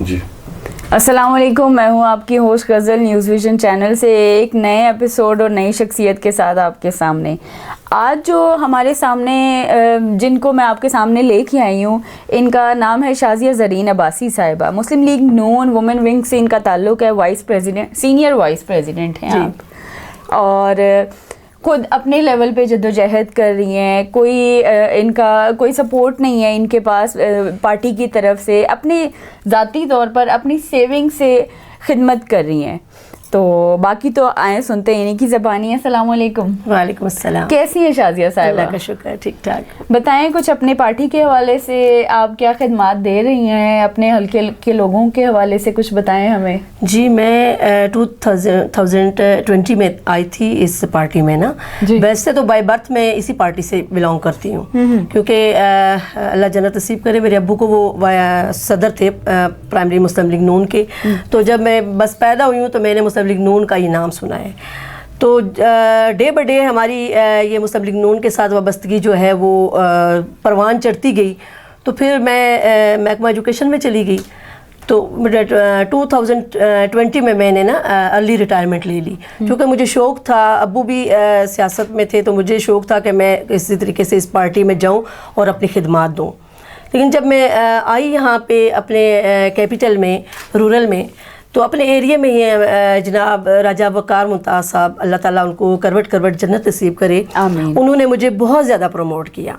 جی السلام علیکم، میں ہوں آپ کی ہوسٹ غزل نیوز ویژن چینل سے ایک نئے ایپیسوڈ اور نئی شخصیت کے ساتھ آپ کے سامنے. آج جو ہمارے سامنے جن کو میں آپ کے سامنے لے کے آئی ہوں، ان کا نام ہے شازیہ زرین عباسی صاحبہ. مسلم لیگ نون وومن ونگ سے ان کا تعلق ہے. Vice president, senior vice president ہیں آپ، اور خود اپنے لیول پہ جدوجہد کر رہی ہیں. ان کا کوئی سپورٹ نہیں ہے ان کے پاس پارٹی کی طرف سے. اپنے ذاتی طور پر اپنی سیونگ سے خدمت کر رہی ہیں. تو باقی تو آئیں سنتے ہیں انہیں کی زبانی. السلام علیکم. وعلیکم السلام. کیسی ہیں شازیہ صاحبہ؟ اللہ کا شکر، ٹھیک ٹھاک. بتائیں کچھ اپنے پارٹی کے حوالے سے، آپ کیا خدمات دے رہی ہیں، اپنے حلقے کے لوگوں کے حوالے سے کچھ بتائیں ہمیں. جی میں 2020 میں آئی تھی اس پارٹی میں نا. ویسے تو بائی برتھ میں اسی پارٹی سے بلانگ کرتی ہوں، کیونکہ اللہ جنت نصیب کرے، میرے ابو کو وہ صدر تھے پرائمری مسلم لیگ نون کے. تو جب میں بس پیدا ہوئی ہوں تو میں نے مسلم لیگ نون کا یہ نام سنا ہے. تو ڈے بائی ڈے ہماری یہ مسلم لیگ نون کے ساتھ وابستگی جو ہے وہ پروان چڑھتی گئی. تو پھر میں محکمہ ایجوکیشن میں چلی گئی. تو 2020 میں نے نا ارلی ریٹائرمنٹ لے لی، کیونکہ مجھے شوق تھا. ابو بھی سیاست میں تھے تو مجھے شوق تھا کہ میں اسی طریقے سے اس پارٹی میں جاؤں اور اپنی خدمات دوں. لیکن جب میں آئی یہاں پہ اپنے کیپٹل میں، رورل میں، تو اپنے ایریے میں ہی جناب راجہ وقار ممتاز صاحب، اللہ تعالیٰ ان کو کروٹ جنت نصیب کرے، آمین. انہوں نے مجھے بہت زیادہ پروموٹ کیا.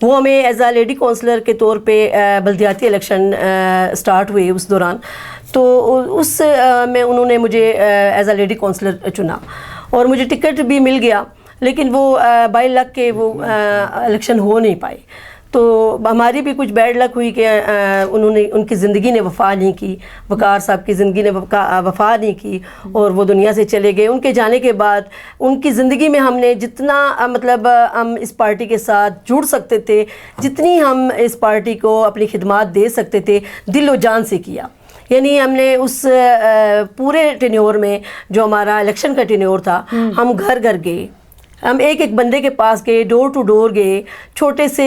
وہ ہمیں ایز اے لیڈی کونسلر کے طور پہ بلدیاتی الیکشن سٹارٹ ہوئے اس دوران. تو اس میں انہوں نے مجھے ایز اے لیڈی کونسلر چنا اور مجھے ٹکٹ بھی مل گیا. لیکن وہ بائی لک کے وہ الیکشن ہو نہیں پائے. تو ہماری بھی کچھ بیڈ لک ہوئی کہ ان کی زندگی نے وفا نہیں کی. وقار صاحب کی زندگی نے وفا نہیں کی اور وہ دنیا سے چلے گئے. ان کے جانے کے بعد ان کی زندگی میں ہم نے جتنا مطلب ہم اس پارٹی کے ساتھ جڑ سکتے تھے، جتنی ہم اس پارٹی کو اپنی خدمات دے سکتے تھے، دل و جان سے کیا. یعنی ہم نے اس پورے ٹینیور میں جو ہمارا الیکشن کا ٹینیور تھا، ہم گھر گھر گئے، ہم ایک ایک بندے کے پاس گئے، ڈور ٹو ڈور گئے، چھوٹے سے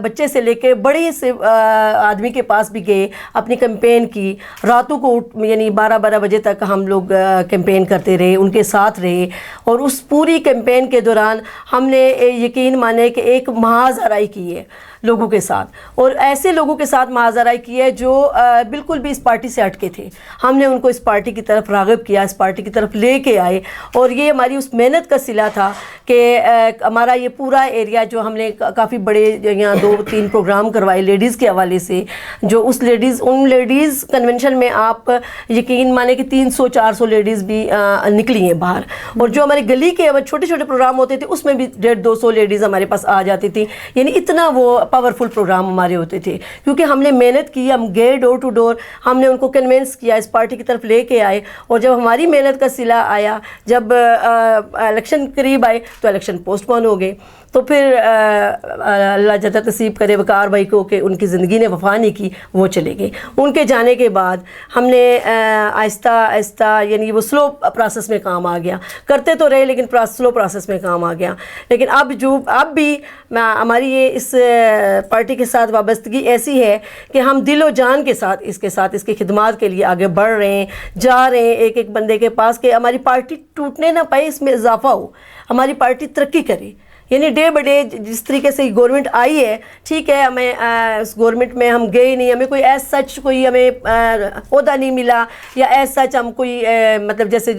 بچے سے لے کے بڑے سے آدمی کے پاس بھی گئے، اپنی کیمپین کی. راتوں کو یعنی 12 بجے تک ہم لوگ کیمپین کرتے رہے، ان کے ساتھ رہے. اور اس پوری کیمپین کے دوران ہم نے یقین مانے کہ ایک محاذرائی کی ہے لوگوں کے ساتھ، اور ایسے لوگوں کے ساتھ محاذرائی کی ہے جو بالکل بھی اس پارٹی سے ہٹکے تھے. ہم نے ان کو اس پارٹی کی طرف راغب کیا، اس پارٹی کی طرف لے کے آئے. اور یہ ہماری اس محنت کا صلہ تھا کہ ہمارا یہ پورا ایریا جو ہم نے کافی بڑے یہاں 2-3 پروگرام کروائے لیڈیز کے حوالے سے. جو ان لیڈیز کنونشن میں آپ یقین مانے کہ 300-400 لیڈیز بھی نکلی ہیں باہر. اور جو ہماری گلی کے چھوٹے چھوٹے پروگرام ہوتے تھے اس میں بھی 150-200 لیڈیز ہمارے پاس آ جاتی تھیں. یعنی اتنا وہ پاورفل پروگرام ہمارے ہوتے تھے، کیونکہ ہم نے محنت کی. ہم گئے ڈور ٹو ڈور، ہم نے ان کو کنونس کیا، اس پارٹی کی طرف لے کے آئے. اور جب ہماری محنت کا صلہ آیا، جب الیکشن قریب آئے تو الیکشن پوسٹ پون ہو گئے. تو پھر اللہ جنت نصیب کرے وقار بھائی کو کہ ان کی زندگی نے وفا نہیں کی، وہ چلے گئے. ان کے جانے کے بعد ہم نے آہستہ آہستہ یعنی وہ سلو پروسیس میں کام آ گیا. کرتے تو رہے لیکن سلو پروسیس میں کام آ گیا. لیکن اب بھی ہماری یہ اس پارٹی کے ساتھ وابستگی ایسی ہے کہ ہم دل و جان کے ساتھ اس کی خدمات کے لیے آگے بڑھ رہے ہیں، جا رہے ہیں ایک ایک بندے کے پاس کہ ہماری پارٹی ٹوٹنے نہ پائے، اس میں اضافہ ہو، ہماری پارٹی ترقی کرے. یعنی ڈے بائی ڈے جس طریقے سے گورنمنٹ آئی ہے، ٹھیک ہے، ہمیں اس گورنمنٹ میں ہم گئے نہیں، ہمیں کوئی ایز سچ کوئی ہمیں عہدہ نہیں ملا، یا ایز سچ ہم کوئی مطلب جیسے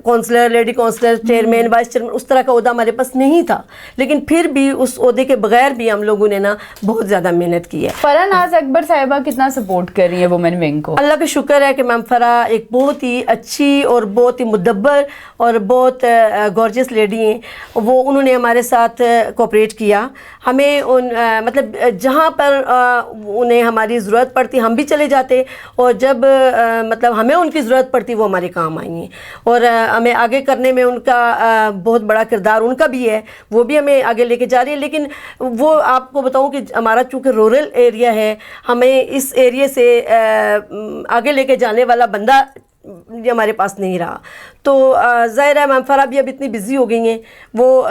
councillor, lady councillor, chairman, vice chairman, اس طرح کا عہدہ ہمارے پاس نہیں تھا. لیکن پھر بھی اس عہدے کے بغیر بھی ہم لوگوں نے نا بہت زیادہ محنت کی ہے. فرح ناز اکبر صاحبہ کتنا سپورٹ کر رہی ہے وومن ونگ کو؟ اللہ کا شکر ہے کہ میم فرح ایک بہت ہی اچھی اور بہت ہی مدبر اور بہت گارجس لیڈی ہیں. انہوں نے ہمارے ساتھ کوپریٹ کیا. ہمیں مطلب جہاں پر انہیں ہماری ضرورت پڑتی ہم بھی چلے جاتے، اور جب مطلب ہمیں ان کی ضرورت پڑتی وہ ہمارے کام آئی ہیں. اور ہمیں آگے کرنے میں ان کا بہت بڑا کردار ان کا بھی ہے، وہ بھی ہمیں آگے لے کے جا رہی ہے. لیکن وہ آپ کو بتاؤں کہ ہمارا چونکہ رورل ایریا ہے، ہمیں اس ایریے سے آگے لے کے جانے والا بندہ ہمارے پاس نہیں رہا. تو ظاہر ہے میم فرح بھی اب اتنی بزی ہو گئی ہیں, وہ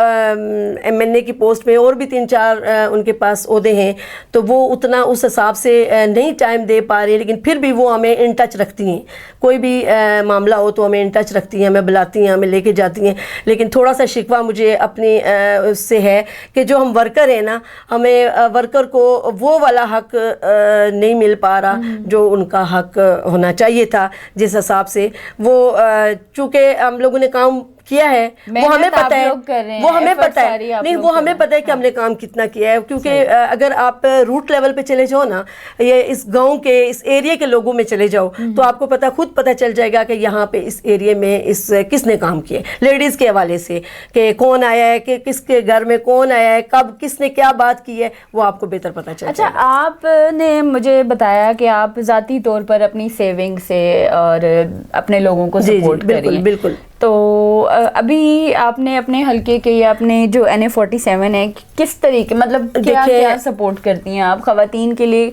MNA کی پوسٹ میں, اور بھی 3-4 ان کے پاس عہدے ہیں, تو وہ اتنا اس حساب سے نہیں ٹائم دے پا رہے, لیکن پھر بھی وہ ہمیں ان ٹچ رکھتی ہیں. کوئی بھی معاملہ ہو تو ہمیں ان ٹچ رکھتی ہیں, ہمیں بلاتی ہیں, ہمیں لے کے جاتی ہیں. لیکن تھوڑا سا شکوہ مجھے اپنی اس سے ہے کہ جو ہم ورکر ہیں نا, ہمیں ورکر کو وہ والا حق نہیں مل پا رہا جو ان کا حق ہونا چاہیے تھا. جس حساب سے وہ چونکہ ہم لوگوں نے کام کیا ہے, وہ ہمیں پتہ ہے, وہ ہمیں پتہ ہے, نہیں وہ ہمیں پتہ ہے کہ ہم نے کام کتنا کیا ہے. کیونکہ اگر آپ روٹ لیول پہ چلے جاؤ نا, یہ اس گاؤں کے, اس ایریے کے لوگوں میں چلے جاؤ, تو آپ کو خود پتہ چل جائے گا کہ یہاں پہ اس ایریے میں کس نے کام کیا, لیڈیز کے حوالے سے, کہ کون آیا ہے, کہ کس کے گھر میں کون آیا ہے, کب کس نے کیا بات کی ہے, وہ آپ کو بہتر پتہ چل جائے گا. اچھا, آپ نے مجھے بتایا کہ آپ ذاتی طور پر اپنی سیونگ سے اور اپنے لوگوں کو سپورٹ کر رہی ہیں. بالکل. تو ابھی آپ نے اپنے حلقے کے یا اپنے جو NA47 ہے, کس طریقے, مطلب کیا سپورٹ کرتی ہیں آپ خواتین کے لیے,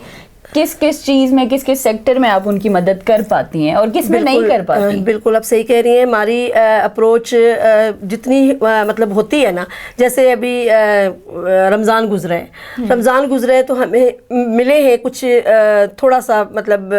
کس چیز میں, کس سیکٹر میں آپ ان کی مدد کر پاتی ہیں اور کس میں نہیں کر پاتی؟ بالکل آپ صحیح کہہ رہی ہیں. ہماری اپروچ جتنی مطلب ہوتی ہے نا, جیسے ابھی رمضان گزرا ہے تو ہمیں ملے ہیں کچھ تھوڑا سا, مطلب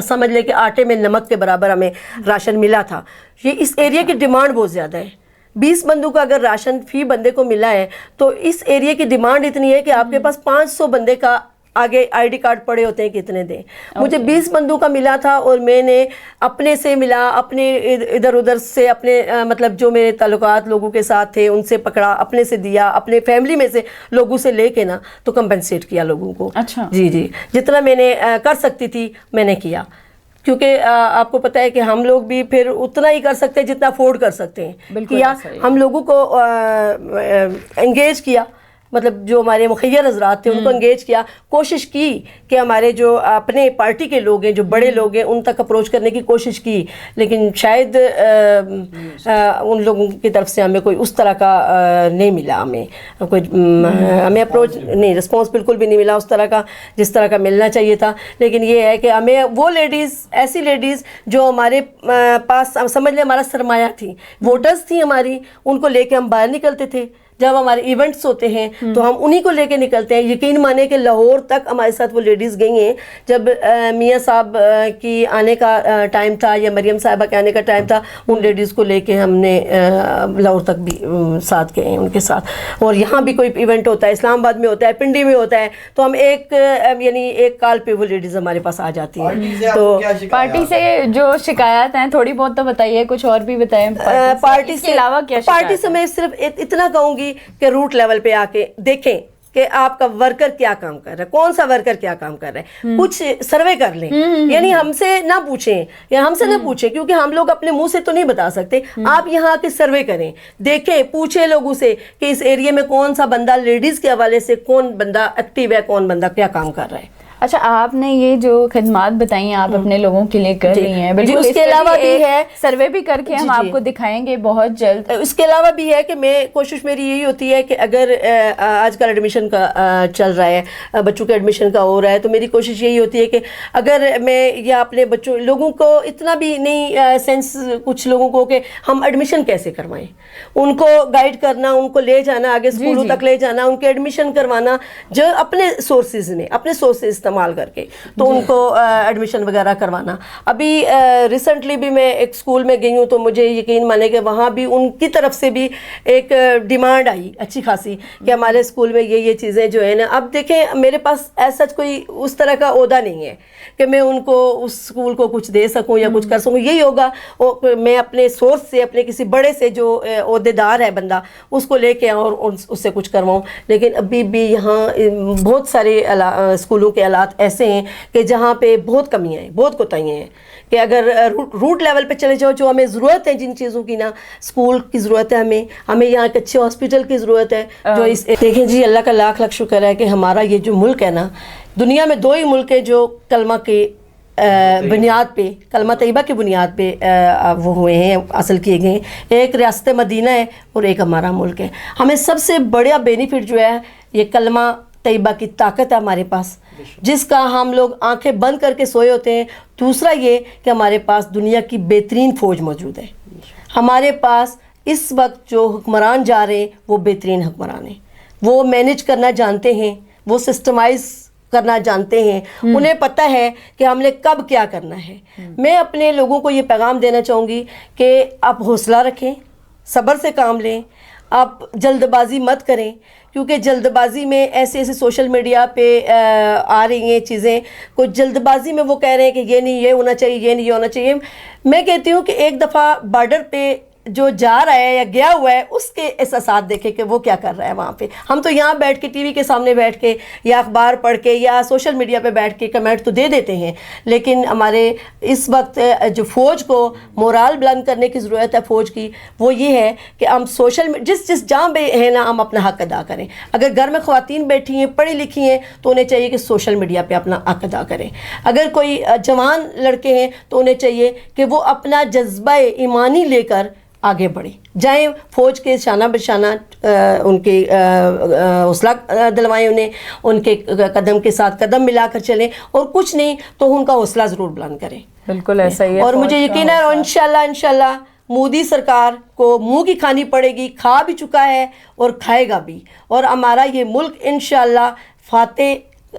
سمجھ لے کہ آٹے میں نمک کے برابر ہمیں راشن ملا تھا. یہ اس ایریا کی ڈیمانڈ بہت زیادہ ہے. 20 بندوں کا اگر راشن فی بندے کو ملا ہے, تو اس ایریا کی ڈیمانڈ اتنی ہے کہ آپ کے پاس 500 بندے کا آگے ID کارڈ پڑے ہوتے ہیں کتنے دیں. مجھے 20 بندوں کا ملا تھا, اور میں نے اپنے سے ملا, اپنے ادھر ادھر سے, اپنے مطلب جو میرے تعلقات لوگوں کے ساتھ تھے ان سے پکڑا, اپنے سے دیا, اپنے فیملی میں سے لوگوں سے لے کے نا, تو کمپنسیٹ کیا لوگوں کو. اچھا. جی جتنا میں نے کر سکتی تھی میں نے کیا, کیونکہ آپ کو پتہ ہے کہ ہم لوگ بھی پھر اتنا ہی کر سکتے ہیں جتنا افورڈ کر سکتے ہیں. کیا ہم لوگوں کو انگیج کیا, مطلب جو ہمارے مخیر حضرات تھے ان کو انگیج کیا, کوشش کی کہ ہمارے جو اپنے پارٹی کے لوگ ہیں, جو بڑے لوگ ہیں, ان تک اپروچ کرنے کی کوشش کی. لیکن شاید ان لوگوں کی طرف سے ہمیں کوئی اس طرح کا نہیں ملا, ہمیں اپروچ نہیں, رسپانس بالکل بھی نہیں ملا اس طرح کا جس طرح کا ملنا چاہیے تھا. لیکن یہ ہے کہ ہمیں وہ لیڈیز, ایسی لیڈیز جو ہمارے پاس سمجھ لیں ہمارا سرمایہ تھی, ووٹرز تھیں ہماری, ان کو لے کے ہم باہر نکلتے تھے. جب ہمارے ایونٹس ہوتے ہیں تو ہم انہی کو لے کے نکلتے ہیں. یقین مانے کہ لاہور تک ہمارے ساتھ وہ لیڈیز گئی ہیں. جب میاں صاحب کی آنے کا ٹائم تھا یا مریم صاحبہ کے آنے کا ٹائم تھا, ان لیڈیز کو لے کے ہم نے لاہور تک بھی ساتھ گئے ہیں ان کے ساتھ. اور یہاں بھی کوئی ایونٹ ہوتا ہے, اسلام آباد میں ہوتا ہے, پنڈی میں ہوتا ہے, تو ہم ایک کال پہ وہ لیڈیز ہمارے پاس آ جاتی ہیں. تو پارٹی سے جو شکایات ہیں تھوڑی بہت تو بتائیے, کچھ اور بھی بتائیں. پارٹی کے علاوہ کیا پارٹی سے میں صرف اتنا کہوں گی کہ روٹ لیول پہ آ کے دیکھیں کہ آپ کا ورکر کیا کام کر رہا ہے, کون سا ورکر کیا کام کر رہا ہے, کچھ سروے کر لیں. یعنی ہم سے نہ پوچھیں, یا ہم سے نہ پوچھیں, کیونکہ ہم لوگ اپنے منہ سے تو نہیں بتا سکتے. آپ یہاں آ کے سروے کریں, دیکھیں, پوچھیں لوگوں سے کہ اس ایریے میں کون سا بندہ لیڈیز کے حوالے سے کون بندہ ایکٹیو ہے, کون بندہ کیا کام کر رہا ہے. اچھا, آپ نے یہ جو خدمات بتائی ہیں آپ اپنے لوگوں کے لیے کر رہی ہیں, بالکل. اس کے علاوہ بھی ہے سروے بھی کر کے ہم آپ کو دکھائیں گے بہت جلد. اس کے علاوہ بھی ہے کہ کوشش میری یہی ہوتی ہے کہ اگر آج کل ایڈمیشن کا چل رہا ہے, بچوں کے ایڈمیشن کا ہو رہا ہے, تو میری کوشش یہی ہوتی ہے کہ اگر میں یا اپنے بچوں لوگوں کو اتنا بھی نہیں سینس, کچھ لوگوں کو, کہ ہم ایڈمیشن کیسے کروائیں, ان کو گائیڈ کرنا, ان کو لے جانا, آگے اسکولوں تک لے جانا, ان کے ایڈمیشن کروانا, جو اپنے سورسز میں, اپنے سورسز استعمال کر کے, تو ان کو ایڈمیشن وغیرہ کروانا. ابھی ریسنٹلی بھی میں ایک اسکول میں گئی ہوں, تو مجھے یقین مانے کہ وہاں بھی ان کی طرف سے بھی ایک ڈیمانڈ آئی اچھی خاصی کہ ہمارے اسکول میں یہ چیزیں جو ہیں نا. اب دیکھیں میرے پاس ایسا کوئی اس طرح کا عہدہ نہیں ہے کہ میں ان کو اس اسکول کو کچھ دے سکوں یا کچھ کر سکوں. یہی ہوگا میں اپنے سورس سے, اپنے کسی بڑے سے جو عہدے دار ہے بندہ, اس کو لے کے اور اس سے کچھ کرواؤں. لیکن ابھی بھی یہاں بہت سارے اسکولوں کے حالات ایسے ہیں کہ جہاں پہ بہت کمیاں ہیں, بہت کوتاہیاں ہیں, کہ اگر روٹ لیول پہ چلے جاؤ, جو ہمیں ضرورت ہے جن چیزوں کی نا, اسکول کی ضرورت ہے, ہمیں یہاں ایک اچھے ہاسپٹل کی ضرورت ہے. جو دیکھیں جی, اللہ کا لاکھ لاکھ شکر ہے کہ ہمارا یہ جو ملک ہے نا, دنیا میں 2 ہی ملک ہیں جو کلمہ کے بنیاد پہ, کلمہ طیبہ کی بنیاد پہ وہ ہوئے ہیں, حاصل کیے گئے ہیں. ایک ریاست مدینہ ہے اور ایک ہمارا ملک ہے. ہمیں سب سے بڑا بینیفٹ جو ہے یہ کلمہ طیبہ کی طاقت ہے ہمارے پاس, جس کا ہم لوگ آنکھیں بند کر کے سوئے ہوتے ہیں. دوسرا یہ کہ ہمارے پاس دنیا کی بہترین فوج موجود ہے. ہمارے پاس اس وقت جو حکمران جا رہے ہیں وہ بہترین حکمران ہیں، وہ مینج کرنا جانتے ہیں، وہ سسٹمائز کرنا جانتے ہیں، انہیں پتہ ہے کہ ہم نے کب کیا کرنا ہے۔ میں اپنے لوگوں کو یہ پیغام دینا چاہوں گی کہ آپ حوصلہ رکھیں، صبر سے کام لیں، آپ جلد بازی مت کریں، کیونکہ جلد بازی میں ایسے سوشل میڈیا پہ آ رہی ہیں چیزیں، کچھ جلد بازی میں وہ کہہ رہے ہیں کہ یہ نہیں، یہ ہونا چاہیے، یہ نہیں، یہ ہونا چاہیے۔ میں کہتی ہوں کہ ایک دفعہ بارڈر پہ جو جا رہا ہے یا گیا ہوا ہے اس کے احساسات دیکھیں کہ وہ کیا کر رہا ہے وہاں پہ۔ ہم تو یہاں بیٹھ کے ٹی وی کے سامنے بیٹھ کے یا اخبار پڑھ کے یا سوشل میڈیا پہ بیٹھ کے کمنٹ تو دے دیتے ہیں، لیکن ہمارے اس وقت جو فوج کو مورال بلند کرنے کی ضرورت ہے فوج کی، وہ یہ ہے کہ ہم جس جہاں پہ ہے نا ہم اپنا حق ادا کریں۔ اگر گھر میں خواتین بیٹھی ہیں، پڑھی لکھی ہیں، تو انہیں چاہیے کہ سوشل میڈیا پہ اپنا حق ادا کریں۔ اگر کوئی جوان لڑکے ہیں تو انہیں چاہیے کہ وہ اپنا جذبہ ایمانی لے کر آگے بڑھیں، جائیں فوج کے شانہ بشانہ ان کے حوصلہ دلوائیں، انہیں ان کے قدم کے ساتھ قدم ملا کر چلیں، اور کچھ نہیں تو ان کا حوصلہ ضرور بلند کریں۔ بالکل ایسا ہی ہے، اور مجھے یقین ہے انشاءاللہ مودی سرکار کو منہ کی کھانی پڑے گی، کھا بھی چکا ہے اور کھائے گا بھی، اور ہمارا یہ ملک انشاءاللہ فاتح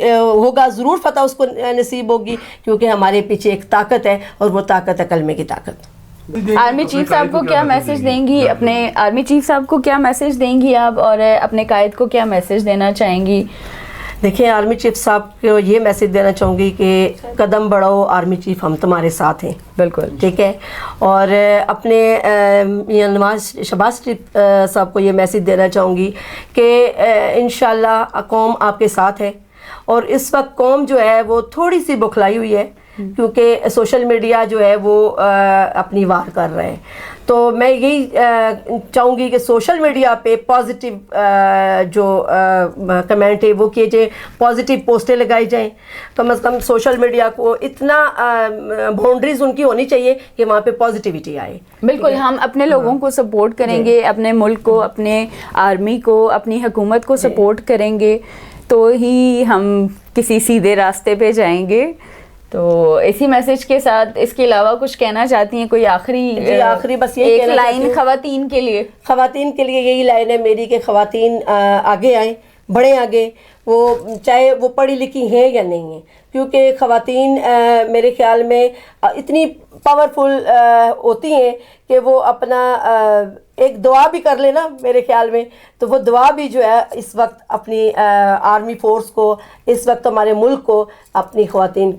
ہوگا، ضرور فتح اس کو نصیب ہوگی، کیونکہ ہمارے پیچھے ایک طاقت ہے، اور وہ طاقت ہے کلمے کی طاقت۔ آرمی چیف صاحب کو کیا میسج دیں گی، اپنے آرمی چیف صاحب کو کیا میسج دیں گی آپ، اور اپنے قائد کو کیا میسج دینا چاہیں گی؟ دیکھیں، آرمی چیف صاحب کو یہ میسج دینا چاہوں گی کہ قدم بڑھاؤ آرمی چیف، ہم تمہارے ساتھ ہیں، بالکل ٹھیک ہے۔ اور اپنے شہباز شریف صاحب کو یہ میسج دینا چاہوں گی کہ انشاءاللہ قوم آپ کے ساتھ ہے، اور اس وقت قوم جو ہے وہ تھوڑی سی بکھلائی ہوئی ہے، کیونکہ سوشل میڈیا جو ہے وہ اپنی وار کر رہے ہیں۔ تو میں یہی چاہوں گی کہ سوشل میڈیا پہ پازیٹیو جو کمنٹ ہے وہ کیے جائیں، پازیٹیو پوسٹیں لگائی جائیں، کم از کم سوشل میڈیا کو اتنا باؤنڈریز ان کی ہونی چاہیے کہ وہاں پہ پازیٹیوٹی آئے۔ بالکل، ہم اپنے لوگوں کو سپورٹ کریں گے، اپنے ملک کو، اپنے آرمی کو، اپنی حکومت کو سپورٹ کریں گے تو ہی ہم کسی سیدھے راستے پہ جائیں گے۔ تو اسی میسج کے ساتھ اس کے علاوہ کچھ کہنا چاہتی ہیں کوئی آخری بس یہی ایک لائن خواتین کے لیے؟ خواتین کے لیے یہی لائن ہے میری کہ خواتین آگے آئیں، بڑھیں آگے، وہ چاہے وہ پڑھی لکھی ہیں یا نہیں ہیں، کیونکہ خواتین میرے خیال میں اتنی پاورفل ہوتی ہیں کہ وہ اپنا ایک دعا بھی کر لیں نا میرے خیال میں، تو وہ دعا بھی جو ہے اس وقت اپنی آرمی فورس کو، اس وقت ہمارے ملک کو، اپنی خواتین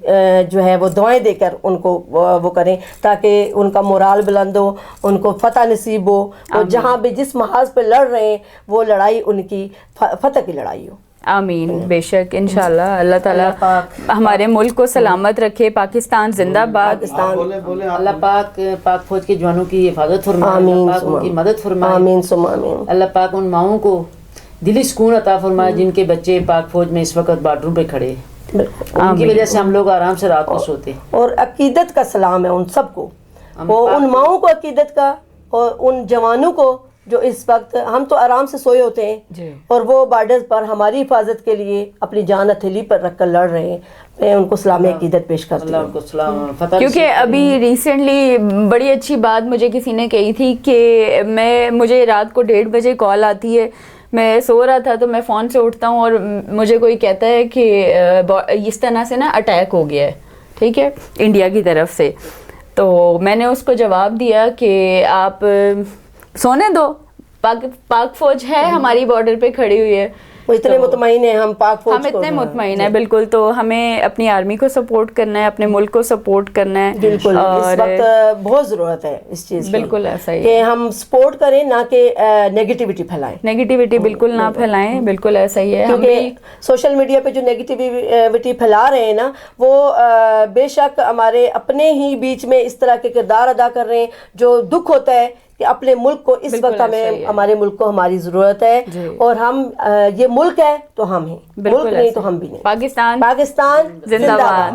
جو ہے وہ دعائیں دے کر ان کو وہ کریں، تاکہ ان کا مورال بلند ہو، ان کو فتح نصیب ہو، اور جہاں بھی جس محاذ پہ لڑ رہے ہیں وہ لڑائی ان کی فتح کی لڑائی ہو۔ آمین، بے شک، انشاءاللہ اللہ تعالیٰ ہمارے ملک کو سلامت رکھے۔ پاکستان زندہ باد۔ اللہ پاک فوج کے جوانوں کی حفاظت فرمائے، اللہ پاک ان کی مدد فرمائے، آمین ثم آمین۔ اللہ پاک ان ماؤں کو دلی سکون عطا فرمائے جن کے بچے پاک فوج میں اس وقت بارڈروں پہ کھڑے، ان کی وجہ سے ہم لوگ آرام سے رات کو سوتے۔ اور عقیدت کا سلام ہے ان سب کو، وہ ان ماؤں کو عقیدت کا، اور ان جوانوں کو جو اس وقت ہم تو آرام سے سوئے ہوتے ہیں اور وہ بارڈر پر ہماری حفاظت کے لیے اپنی جان ہتھیلی پر رکھ کر لڑ رہے ہیں، میں ان کو سلام عقیدت پیش کرتی ہوں۔ کیونکہ ابھی ریسنٹلی بڑی اچھی بات مجھے کسی نے کہی تھی کہ مجھے رات کو 1:30 بجے کال آتی ہے، میں سو رہا تھا تو میں فون سے اٹھتا ہوں اور مجھے کوئی کہتا ہے کہ اس طرح سے نا اٹیک ہو گیا ہے، ٹھیک ہے، انڈیا کی طرف سے۔ تو میں نے اس کو جواب دیا کہ آپ سونے دو، پاک فوج ہے ہماری بارڈر پہ کھڑی ہوئی ہے، وہ اتنے مطمئن ہیں ہم پاک فوج ہم اتنے مطمئن ہیں، بالکل۔ تو ہمیں اپنی آرمی کو سپورٹ کرنا ہے، اپنے ملک کو سپورٹ کرنا ہے، بالکل، اس وقت بہت ضرورت ہے اس چیز کی، بالکل ایسا ہی کہ ہم سپورٹ کریں نہ کہ نیگیٹیوٹی پھیلائیں، نیگیٹیوٹی بالکل نہ پھیلائیں، بالکل ایسا ہی ہے۔ کیونکہ سوشل میڈیا پہ جو نیگیٹیوٹی پھیلا رہے ہیں نا، وہ بے شک ہمارے اپنے ہی بیچ میں اس طرح کے کردار ادا کر رہے ہیں، جو دکھ ہوتا ہے کہ اپنے ملک کو اس وقت ہمارے ملک کو ہماری ضرورت ہے، اور ہم یہ ملک ہے تو ہم ہیں، ملک نہیں تو ہم بھی نہیں۔ پاکستان زندہ باد۔